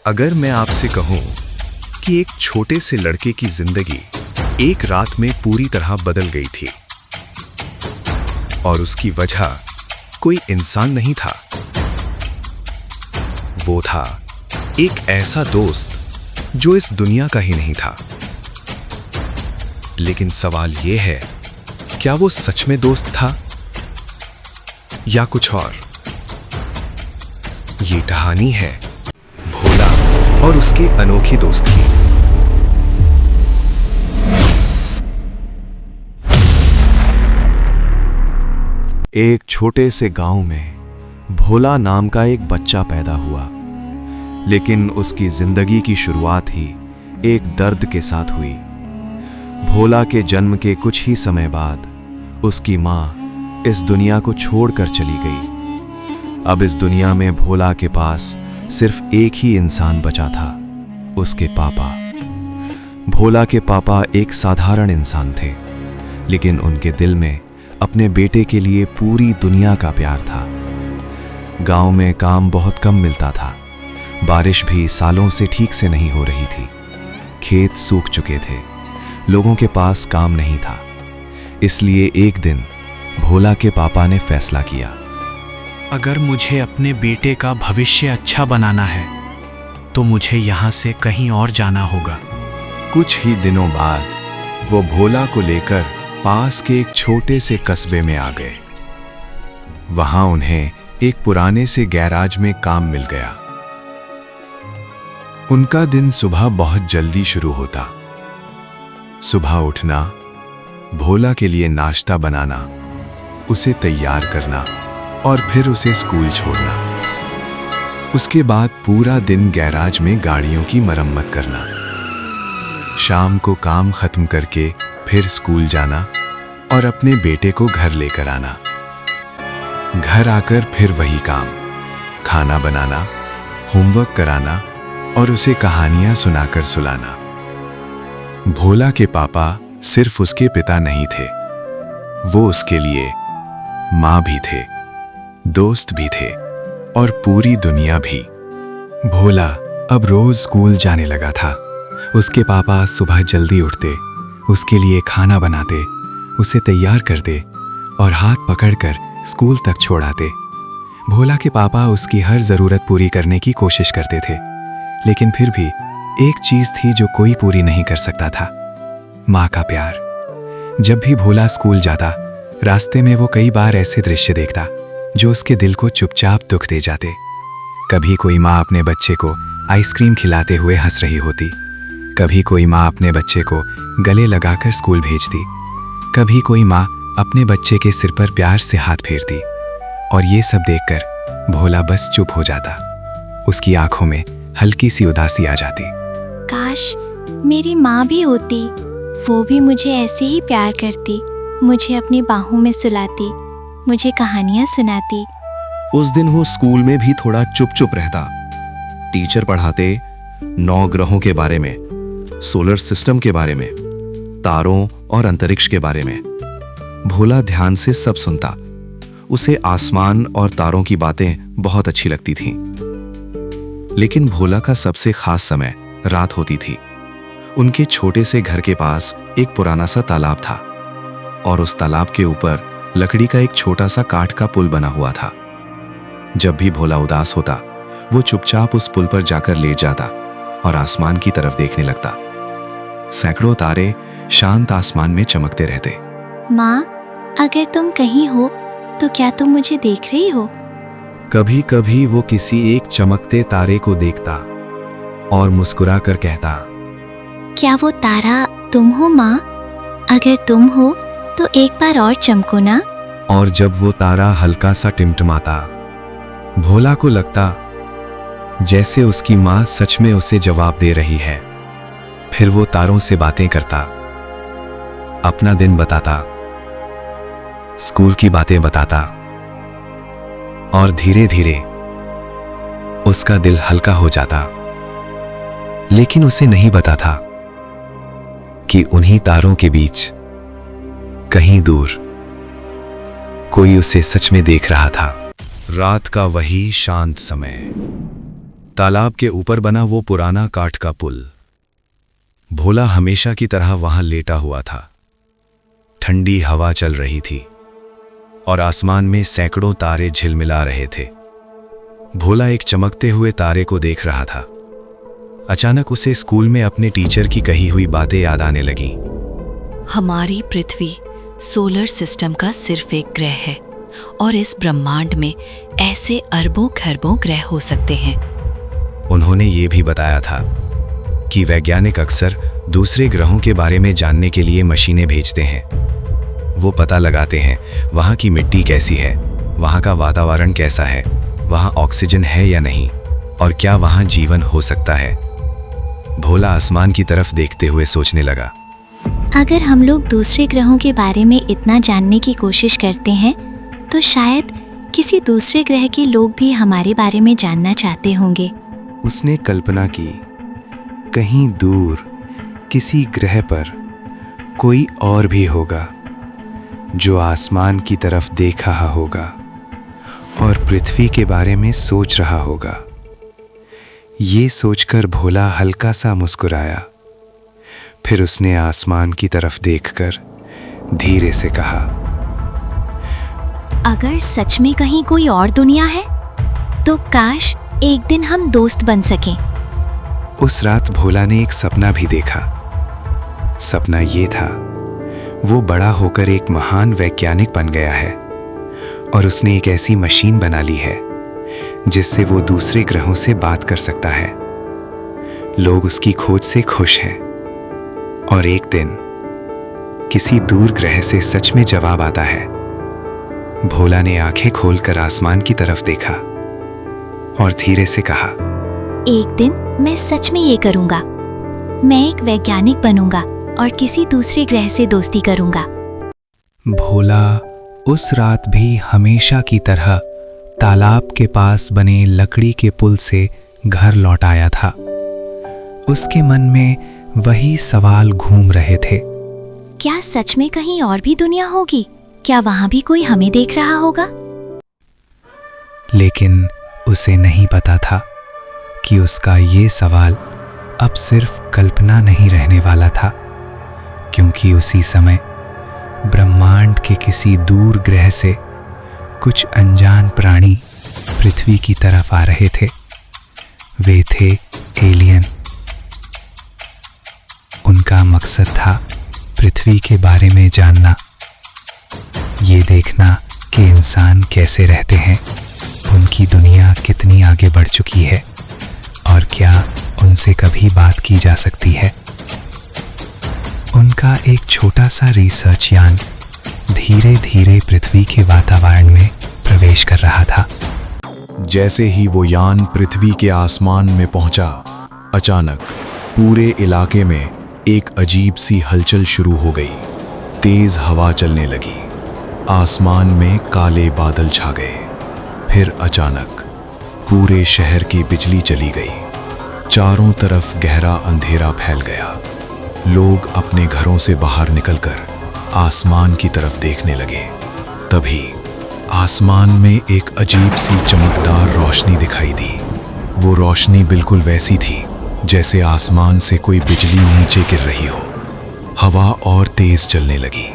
अगर मैं आपसे कहूं कि एक छोटे से लड़के की जिंदगी एक रात में पूरी तरह बदल गई थी और उसकी वजह कोई इंसान नहीं था, वो था एक ऐसा दोस्त जो इस दुनिया का ही नहीं था। लेकिन सवाल यह है, क्या वो सच में दोस्त था या कुछ और? ये कहानी है भोला और उसके अनोखी दोस्त की। एक छोटे से गांव में भोला नाम का एक बच्चा पैदा हुआ, लेकिन उसकी जिंदगी की शुरुआत ही एक दर्द के साथ हुई। भोला के जन्म के कुछ ही समय बाद उसकी मां इस दुनिया को छोड़कर चली गई। अब इस दुनिया में भोला के पास सिर्फ एक ही इंसान बचा था, उसके पापा। भोला के पापा एक साधारण इंसान थे, लेकिन उनके दिल में अपने बेटे के लिए पूरी दुनिया का प्यार था। गांव में काम बहुत कम मिलता था, बारिश भी सालों से ठीक से नहीं हो रही थी, खेत सूख चुके थे, लोगों के पास काम नहीं था। इसलिए एक दिन भोला के पापा ने फैसला किया, अगर मुझे अपने बेटे का भविष्य अच्छा बनाना है तो मुझे यहाँ से कहीं और जाना होगा। कुछ ही दिनों बाद वो भोला को लेकर पास के एक छोटे से कस्बे में आ गए। वहां उन्हें एक पुराने से गैराज में काम मिल गया। उनका दिन सुबह बहुत जल्दी शुरू होता। सुबह उठना, भोला के लिए नाश्ता बनाना, उसे तैयार करना और फिर उसे स्कूल छोड़ना। उसके बाद पूरा दिन गैराज में गाड़ियों की मरम्मत करना। शाम को काम खत्म करके फिर स्कूल जाना और अपने बेटे को घर लेकर आना। घर आकर फिर वही काम, खाना बनाना, होमवर्क कराना और उसे कहानियां सुनाकर सुलाना। भोला के पापा सिर्फ उसके पिता नहीं थे, वो उसके लिए मां भी थे, दोस्त भी थे और पूरी दुनिया भी। भोला अब रोज स्कूल जाने लगा था। उसके पापा सुबह जल्दी उठते, उसके लिए खाना बनाते, उसे तैयार करते और हाथ पकड़कर स्कूल तक छोड़ आते। भोला के पापा उसकी हर जरूरत पूरी करने की कोशिश करते थे, लेकिन फिर भी एक चीज थी जो कोई पूरी नहीं कर सकता था, माँ का प्यार। जब भी भोला स्कूल जाता, रास्ते में वो कई बार ऐसे दृश्य देखता जो उसके दिल को चुपचाप दुख दे जाते। कभी कोई माँ अपने बच्चे को आइसक्रीम खिलाते हुए हंस रही होती, कभी कोई माँ अपने बच्चे को गले लगाकर स्कूल भेजती, कभी कोई माँ अपने बच्चे के सिर पर प्यार से हाथ फेरती। और ये सब देखकर भोला बस चुप हो जाता। उसकी आंखों में हल्की सी उदासी आ जाती। काश मेरी माँ भी होती, वो भी मुझे ऐसे ही प्यार करती, मुझे अपनी बाहों में सुलाती, मुझे कहानियां सुनाती। उस दिन वो स्कूल में भी थोड़ा चुप चुप रहता। टीचर पढ़ाते 9 ग्रहों के बारे में, सोलर सिस्टम के बारे में, तारों और अंतरिक्ष के बारे में। भोला ध्यान से सब सुनता। उसे आसमान और तारों की बातें बहुत अच्छी लगती थीं। लेकिन भोला का सबसे खास समय रात होती थी। उनके छोटे से घर के पास एक पुराना सा तालाब था और उस तालाब के ऊपर लकड़ी का एक छोटा सा काठ का पुल बना हुआ था। जब भी भोला उदास होता, वो चुपचाप उस पुल पर जाकर लेट जाता और आसमान की तरफ देखने लगता। सैकड़ों तारे शांत आसमान में चमकते रहते। माँ, अगर तुम कहीं हो तो क्या तुम मुझे देख रही हो? कभी कभी वो किसी एक चमकते तारे को देखता और मुस्कुरा कर कहता, क्या वो तारा तुम हो माँ? अगर तुम हो तो एक बार और चमको ना। और जब वो तारा हल्का सा टिमटिमाता, भोला को लगता जैसे उसकी माँ सच में उसे जवाब दे रही है। फिर वो तारों से बातें करता, अपना दिन बताता, स्कूल की बातें बताता और धीरे धीरे उसका दिल हल्का हो जाता। लेकिन उसे नहीं पता था कि उन्हीं तारों के बीच कहीं दूर कोई उसे सच में देख रहा था। रात का वही शांत समय, तालाब के ऊपर बना वो पुराना काठ का पुल। भोला हमेशा की तरह वहां लेटा हुआ था। ठंडी हवा चल रही थी और आसमान में सैकड़ों तारे झिलमिला रहे थे। भोला एक चमकते हुए तारे को देख रहा था। अचानक उसे स्कूल में अपने टीचर की कही हुई बातें याद आने लगीं। हमारी पृथ्वी सोलर सिस्टम का सिर्फ एक ग्रह है और इस ब्रह्मांड में ऐसे अरबों खरबों ग्रह हो सकते हैं। उन्होंने ये भी बताया था कि वैज्ञानिक अक्सर दूसरे ग्रहों के बारे में जानने के लिए मशीनें भेजते हैं। वो पता लगाते हैं वहाँ की मिट्टी कैसी है, वहाँ का वातावरण कैसा है, वहाँ ऑक्सीजन है या नहीं, और क्या वहाँ जीवन हो सकता है। भोला आसमान की तरफ देखते हुए सोचने लगा, अगर हम लोग दूसरे ग्रहों के बारे में इतना जानने की कोशिश करते हैं तो शायद किसी दूसरे ग्रह के लोग भी हमारे बारे में जानना चाहते होंगे। उसने कल्पना की, कहीं दूर किसी ग्रह पर कोई और भी होगा जो आसमान की तरफ देख रहा होगा और पृथ्वी के बारे में सोच रहा होगा। ये सोचकर भोला हल्का सा मुस्कुराया। फिर उसने आसमान की तरफ देखकर धीरे से कहा, अगर सच में कहीं कोई और दुनिया है तो काश एक दिन हम दोस्त बन सकें। उस रात भोला ने एक सपना भी देखा। सपना ये था, वो बड़ा होकर एक महान वैज्ञानिक बन गया है और उसने एक ऐसी मशीन बना ली है जिससे वो दूसरे ग्रहों से बात कर सकता है। लोग उसकी खोज से खुश हैं और एक दिन किसी दूर ग्रह से सच में जवाब आता है। भोला ने आंखें खोलकर आसमान की तरफ देखा और धीरे से कहा, एक दिन मैं सच में ये करूंगा। मैं एक वैज्ञानिक बनूंगा और किसी दूसरे ग्रह से दोस्ती करूंगा। भोला उस रात भी हमेशा की तरह तालाब के पास बने लकड़ी के पुल से घर लौट आया था। उसके मन में वही सवाल घूम रहे थे। क्या सच में कहीं और भी दुनिया होगी? क्या वहां भी कोई हमें देख रहा होगा? लेकिन उसे नहीं पता था कि उसका ये सवाल अब सिर्फ कल्पना नहीं रहने वाला था, क्योंकि उसी समय ब्रह्मांड के किसी दूर ग्रह से कुछ अनजान प्राणी पृथ्वी की तरफ आ रहे थे। वे थे एलियन। उनका मकसद था पृथ्वी के बारे में जानना, ये देखना कि इंसान कैसे रहते हैं, उनकी दुनिया कितनी आगे बढ़ चुकी है और क्या उनसे कभी बात की जा सकती है। उनका एक छोटा सा रिसर्च यान धीरे धीरे पृथ्वी के वातावरण में प्रवेश कर रहा था। जैसे ही वो यान पृथ्वी के आसमान में पहुंचा, अचानक पूरे इलाके में एक अजीब सी हलचल शुरू हो गई। तेज हवा चलने लगी, आसमान में काले बादल छा गए। फिर अचानक पूरे शहर की बिजली चली गई। चारों तरफ गहरा अंधेरा फैल गया। लोग अपने घरों से बाहर निकलकर आसमान की तरफ देखने लगे। तभी आसमान में एक अजीब सी चमकदार रोशनी दिखाई दी। वो रोशनी बिल्कुल वैसी थी जैसे आसमान से कोई बिजली नीचे गिर रही हो। हवा और तेज चलने लगी,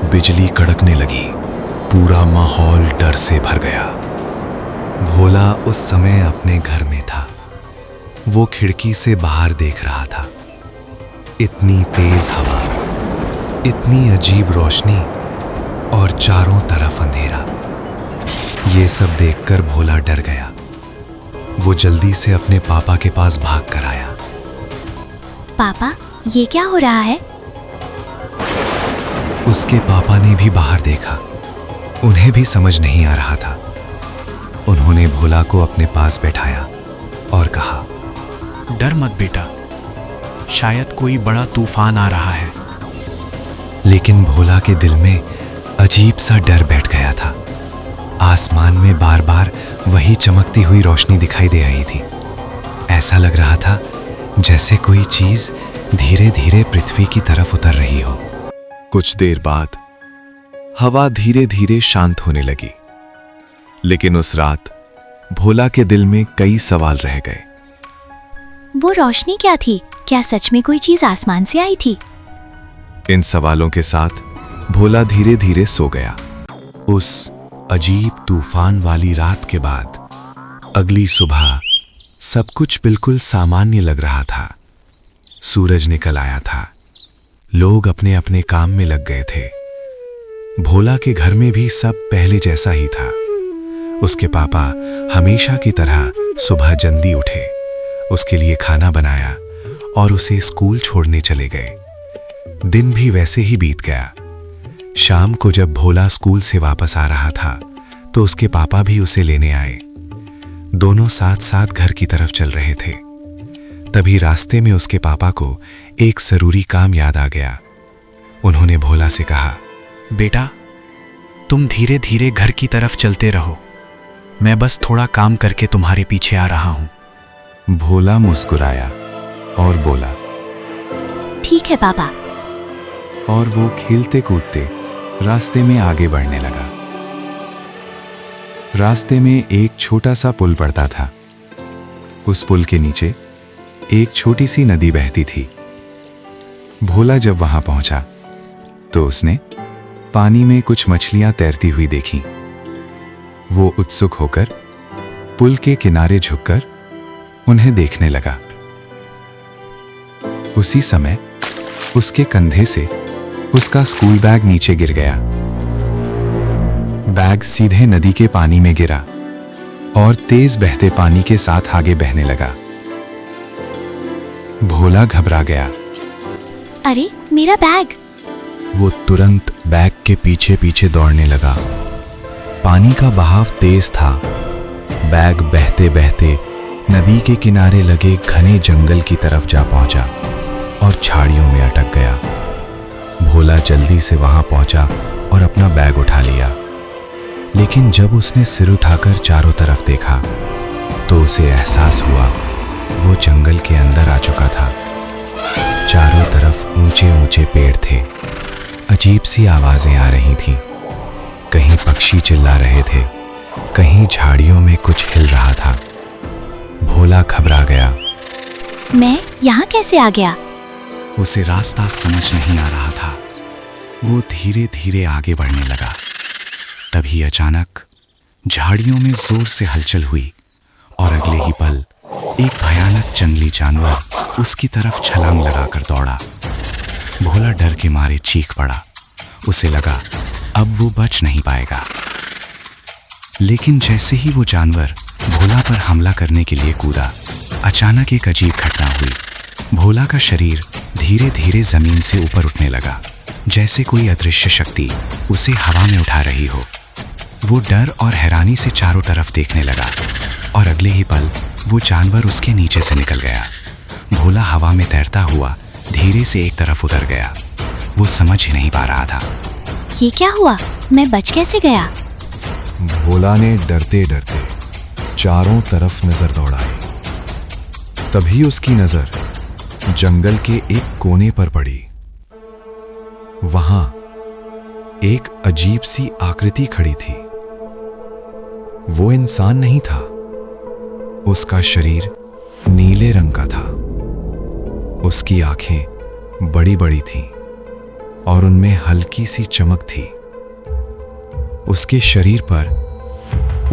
बिजली कड़कने लगी, पूरा माहौल डर से भर गया। भोला उस समय अपने घर में था। वो खिड़की से बाहर देख रहा था। इतनी तेज हवा, इतनी अजीब रोशनी और चारों तरफ अंधेरा। ये सब देखकर भोला डर गया। वो जल्दी से अपने पापा के पास भाग कर आया। पापा, ये क्या हो रहा है? उसके पापा ने भी बाहर देखा। उन्हें भी समझ नहीं आ रहा था। उन्होंने भोला को अपने पास बैठाया और कहा, डर मत बेटा, शायद कोई बड़ा तूफान आ रहा है। लेकिन भोला के दिल में अजीब सा डर बैठ गया था। आसमान में बार बार वही चमकती हुई रोशनी दिखाई दे रही थी। ऐसा लग रहा था जैसे कोई चीज धीरे धीरे पृथ्वी की तरफ उतर रही हो। कुछ देर बाद हवा धीरे धीरे शांत होने लगी। लेकिन उस रात भोला के दिल में कई सवाल रह गए। वो रोशनी क्या थी? क्या सच में कोई चीज आसमान से आई थी? इन सवालों के साथ भोला धीरे धीरे सो गया। उस अजीब तूफान वाली रात के बाद अगली सुबह सब कुछ बिल्कुल सामान्य लग रहा था। सूरज निकल आया था, लोग अपने अपने काम में लग गए थे। भोला के घर में भी सब पहले जैसा ही था। उसके पापा हमेशा की तरह सुबह जल्दी उठे, उसके लिए खाना बनाया और उसे स्कूल छोड़ने चले गए। दिन भी वैसे ही बीत गया। शाम को जब भोला स्कूल से वापस आ रहा था तो उसके पापा भी उसे लेने आए। दोनों साथ साथ घर की तरफ चल रहे थे। तभी रास्ते में उसके पापा को एक जरूरी काम याद आ गया। उन्होंने भोला से कहा, बेटा, तुम धीरे धीरे घर की तरफ चलते रहो, मैं बस थोड़ा काम करके तुम्हारे पीछे आ रहा हूं। भोला मुस्कुराया और बोला, ठीक है पापा। और वो खेलते कूदते रास्ते में आगे बढ़ने लगा। रास्ते में एक छोटा सा पुल पड़ता था। उस पुल के नीचे एक छोटी सी नदी बहती थी। भोला जब वहां पहुंचा तो उसने पानी में कुछ मछलियां तैरती हुई देखी। वो उत्सुक होकर पुल के किनारे झुककर उन्हें देखने लगा। उसी समय उसके कंधे से उसका स्कूल बैग नीचे गिर गया। बैग सीधे नदी के पानी में गिरा और तेज बहते पानी के साथ आगे बहने लगा। भोला घबरा गया। अरे मेरा बैग! वो तुरंत बैग के पीछे पीछे दौड़ने लगा। पानी का बहाव तेज था। बैग बहते बहते नदी के किनारे लगे घने जंगल की तरफ जा पहुंचा और झाड़ियों में अटक गया। भोला जल्दी से वहां पहुंचा और अपना बैग उठा लिया। लेकिन जब उसने सिर उठाकर चारों तरफ देखा तो उसे एहसास हुआ वो जंगल के अंदर आ चुका था। चारों तरफ ऊंचे ऊंचे पेड़ थे। अजीब सी आवाजें आ रही थीं। कहीं पक्षी चिल्ला रहे थे, कहीं झाड़ियों में कुछ हिल रहा था। भोला घबरा गया। मैं यहाँ कैसे आ गया? उसे रास्ता समझ नहीं आ रहा था। वो धीरे धीरे आगे बढ़ने लगा। तभी अचानक झाड़ियों में जोर से हलचल हुई और अगले ही पल एक भयानक जंगली जानवर उसकी तरफ छलांग लगाकर दौड़ा। भोला डर के मारे चीख पड़ा। उसे लगा अब वो बच नहीं पाएगा। लेकिन जैसे ही वो जानवर भोला पर हमला करने के लिए कूदा, अचानक एक अजीब घटना हुई। भोला का शरीर धीरे धीरे जमीन से ऊपर उठने लगा, जैसे कोई अदृश्य शक्ति उसे हवा में उठा रही हो। वो डर और हैरानी से चारों तरफ देखने लगा और अगले ही पल वो जानवर उसके नीचे से निकल गया। भोला हवा में तैरता हुआ धीरे से एक तरफ उतर गया। वो समझ ही नहीं पा रहा था ये क्या हुआ? मैं बच कैसे गया? भोला ने डरते डरते चारों तरफ नजर दौड़ाई। तभी उसकी नजर जंगल के एक कोने पर पड़ी। वहां एक अजीब सी आकृति खड़ी थी। वो इंसान नहीं था। उसका शरीर नीले रंग का था। उसकी आंखें बड़ी बड़ी थीं और उनमें हल्की सी चमक थी। उसके शरीर पर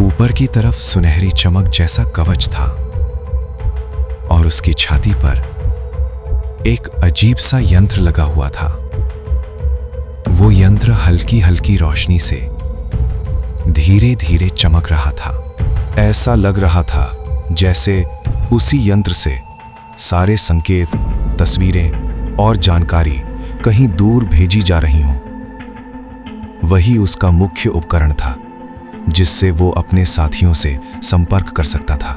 ऊपर की तरफ सुनहरी चमक जैसा कवच था और उसकी छाती पर एक अजीब सा यंत्र लगा हुआ था। वो यंत्र हल्की हल्की रोशनी से धीरे धीरे चमक रहा था। ऐसा लग रहा था जैसे उसी यंत्र से सारे संकेत, तस्वीरें और जानकारी कहीं दूर भेजी जा रही हों। वही उसका मुख्य उपकरण था जिससे वो अपने साथियों से संपर्क कर सकता था।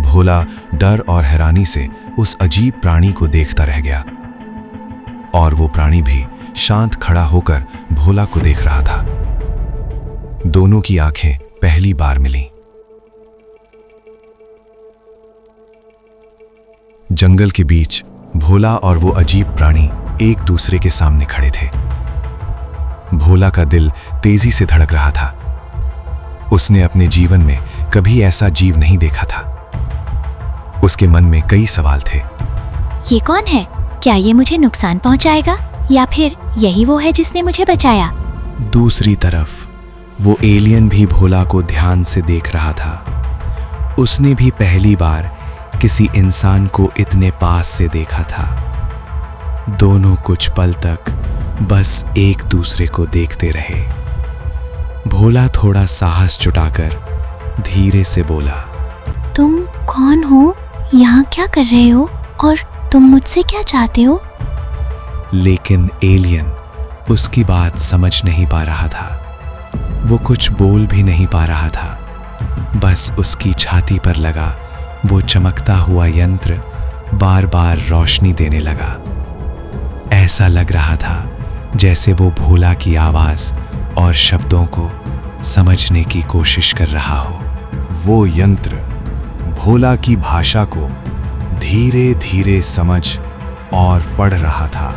भोला डर और हैरानी से उस अजीब प्राणी को देखता रह गया और वो प्राणी भी शांत खड़ा होकर भोला को देख रहा था। दोनों की आंखें पहली बार मिलीं। जंगल के बीच भोला और वो अजीब प्राणी एक दूसरे के सामने खड़े थे। भोला का दिल तेजी से धड़क रहा था। उसने अपने जीवन में कभी ऐसा जीव नहीं देखा था। उसके मन में कई सवाल थे। ये कौन है? क्या ये मुझे नुकसान पहुंचाएगा या फिर यही वो है जिसने मुझे बचाया? दूसरी तरफ वो एलियन भी भोला को ध्यान से देख रहा था। उसने भी पहली बार किसी इंसान को इतने पास से देखा था। दोनों कुछ पल तक बस एक दूसरे को देखते रहे। भोला थोड़ा साहस जुटाकर धीरे से बोला, तुम कौन हो? यहाँ क्या कर रहे हो? और तुम मुझसे क्या चाहते हो? लेकिन एलियन उसकी बात समझ नहीं पा रहा था। वो कुछ बोल भी नहीं पा रहा था। बस उसकी छाती पर लगा वो चमकता हुआ यंत्र बार बार रोशनी देने लगा। ऐसा लग रहा था जैसे वो भोला की आवाज और शब्दों को समझने की कोशिश कर रहा हो। वो यंत्र भोला की भाषा को धीरे धीरे समझ और पढ़ रहा था।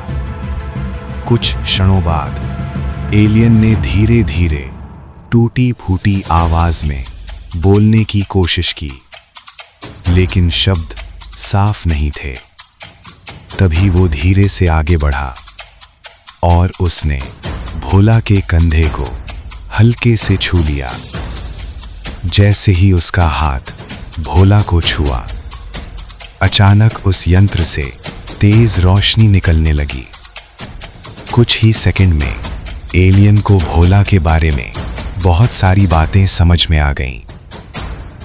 कुछ क्षणों बाद एलियन ने धीरे धीरे टूटी फूटी आवाज में बोलने की कोशिश की, लेकिन शब्द साफ नहीं थे। तभी वो धीरे से आगे बढ़ा और उसने भोला के कंधे को हल्के से छू लिया। जैसे ही उसका हाथ भोला को छुआ, अचानक उस यंत्र से तेज रोशनी निकलने लगी। कुछ ही सेकंड में एलियन को भोला के बारे में बहुत सारी बातें समझ में आ गईं।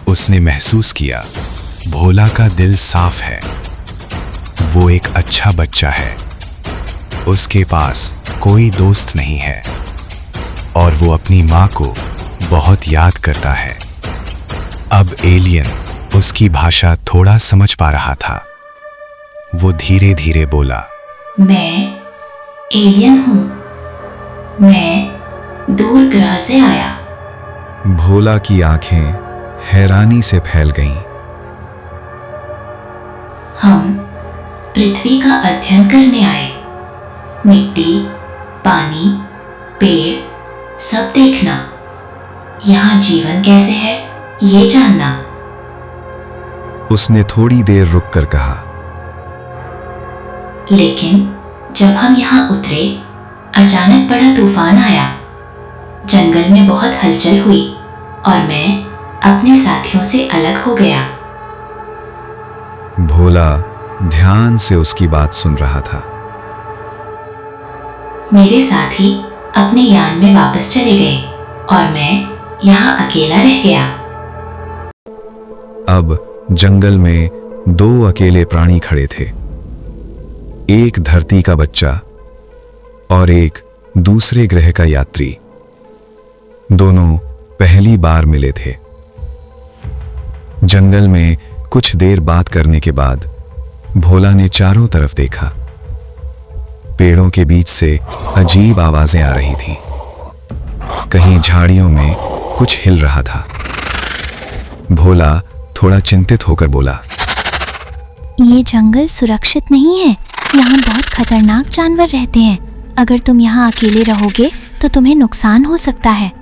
उसने महसूस किया भोला का दिल साफ है, वो एक अच्छा बच्चा है, उसके पास कोई दोस्त नहीं है और वो अपनी माँ को बहुत याद करता है। अब एलियन उसकी भाषा थोड़ा समझ पा रहा था। वो धीरे धीरे बोला, मैं एलियन हूँ। मैं दूर ग्रह से आया। भोला की आंखें हैरानी से फैल गईं। हम पृथ्वी का अध्ययन करने आए। मिट्टी, पानी, पेड़ सब देखना। यहाँ जीवन कैसे है ये जानना। उसने थोड़ी देर रुककर कहा, लेकिन जब हम यहाँ उतरे, अचानक बड़ा तूफान आया। जंगल में बहुत हलचल हुई और मैं अपने साथियों से अलग हो गया। भोला ध्यान से उसकी बात सुन रहा था। मेरे साथी अपने यान में वापस चले गए और मैं यहाँ अकेला रह गया। अब जंगल में दो अकेले प्राणी खड़े थे, एक धरती का बच्चा और एक दूसरे ग्रह का यात्री। दोनों पहली बार मिले थे। जंगल में कुछ देर बात करने के बाद भोला ने चारों तरफ देखा। पेड़ों के बीच से अजीब आवाजें आ रही थीं। कहीं झाड़ियों में कुछ हिल रहा था। भोला थोड़ा चिंतित होकर बोला, ये जंगल सुरक्षित नहीं है। यहाँ बहुत खतरनाक जानवर रहते हैं। अगर तुम यहाँ अकेले रहोगे तो तुम्हें नुकसान हो सकता है।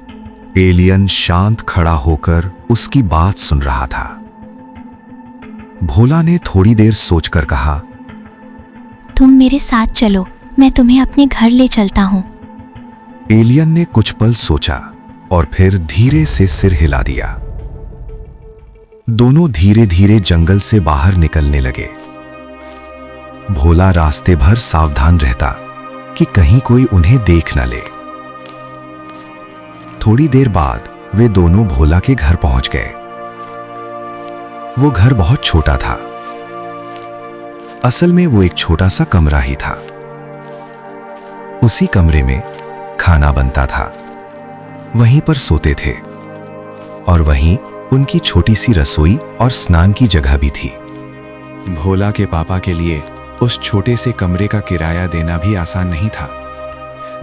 एलियन शांत खड़ा होकर उसकी बात सुन रहा था। भोला ने थोड़ी देर सोचकर कहा, तुम मेरे साथ चलो, मैं तुम्हें अपने घर ले चलता हूँ। एलियन ने कुछ पल सोचा और फिर धीरे से सिर हिला दिया। दोनों धीरे धीरे जंगल से बाहर निकलने लगे। भोला रास्ते भर सावधान रहता कि कहीं कोई उन्हें देख न ले। थोड़ी देर बाद वे दोनों भोला के घर पहुंच गए। वो घर बहुत छोटा था। असल में वो एक छोटा सा कमरा ही था। उसी कमरे में खाना बनता था, वहीं पर सोते थे और वहीं उनकी छोटी सी रसोई और स्नान की जगह भी थी। भोला के पापा के लिए उस छोटे से कमरे का किराया देना भी आसान नहीं था।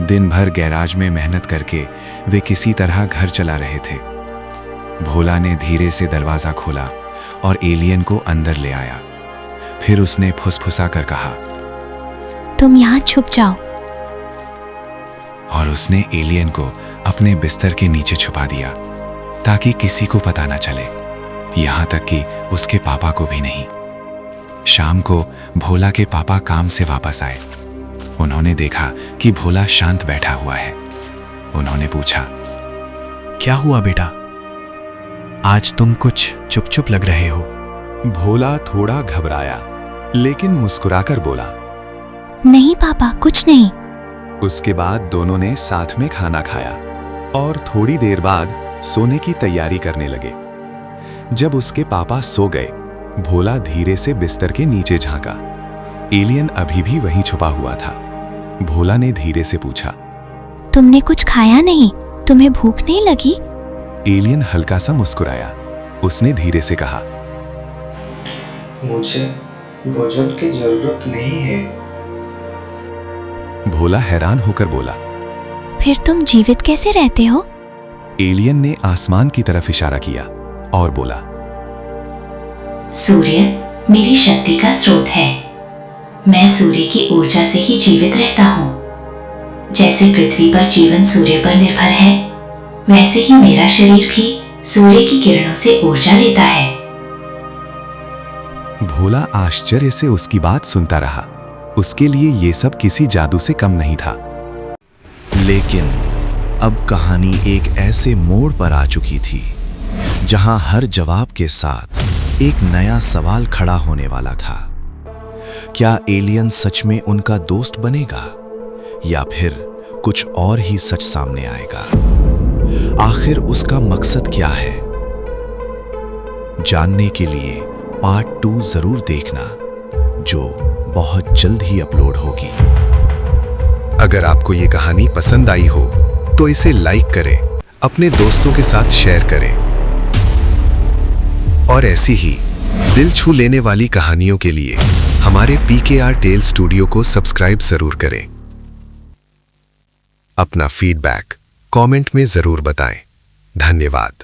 दिन भर गैराज में मेहनत करके वे किसी तरह घर चला रहे थे। भोला ने धीरे से दरवाजा खोला और एलियन को अंदर ले आया। फिर उसने फुसफुसा कर कहा, तुम यहाँ छुप जाओ। और उसने एलियन को अपने बिस्तर के नीचे छुपा दिया ताकि किसी को पता न चले, यहाँ तक कि उसके पापा को भी नहीं। शाम को भोला के पापा काम से वापस आए। उन्होंने देखा कि भोला शांत बैठा हुआ है। उन्होंने पूछा, क्या हुआ बेटा? आज तुम कुछ चुप चुप लग रहे हो। भोला थोड़ा घबराया लेकिन मुस्कुराकर बोला। नहीं पापा, कुछ नहीं। उसके बाद दोनों ने साथ में खाना खाया और थोड़ी देर बाद सोने की तैयारी करने लगे। जब उसके पापा सो गए, भोला धीरे से बिस्तर के नीचे झांका। एलियन अभी भी वहीं छुपा हुआ था। भोला ने धीरे से पूछा, तुमने कुछ खाया नहीं? तुम्हें भूख नहीं लगी? एलियन हल्का सा मुस्कुराया। उसने धीरे से कहा, मुझे भोजन की जरूरत नहीं है। भोला हैरान होकर बोला। फिर तुम जीवित कैसे रहते हो? एलियन ने आसमान की तरफ इशारा किया और बोला, सूर्य मेरी शक्ति का स्रोत है। मैं सूर्य की ऊर्जा से ही जीवित रहता हूँ। जैसे पृथ्वी पर जीवन सूर्य पर निर्भर है, वैसे ही मेरा शरीर भी सूर्य की किरणों से ऊर्जा लेता है। भोला आश्चर्य से उसकी बात सुनता रहा। उसके लिए ये सब किसी जादू से कम नहीं था। लेकिन अब कहानी एक ऐसे मोड़ पर आ चुकी थी जहां हर जवाब के साथ एक नया सवाल खड़ा होने वाला था। क्या एलियन सच में उनका दोस्त बनेगा या फिर कुछ और ही सच सामने आएगा? आखिर उसका मकसद क्या है? जानने के लिए पार्ट 2 जरूर देखना, जो बहुत जल्द ही अपलोड होगी। अगर आपको ये कहानी पसंद आई हो तो इसे लाइक करें, अपने दोस्तों के साथ शेयर करें और ऐसी ही दिल छू लेने वाली कहानियों के लिए हमारे PKR टेल स्टूडियो को सब्सक्राइब जरूर करें। अपना फीडबैक कमेंट में जरूर बताएं। धन्यवाद।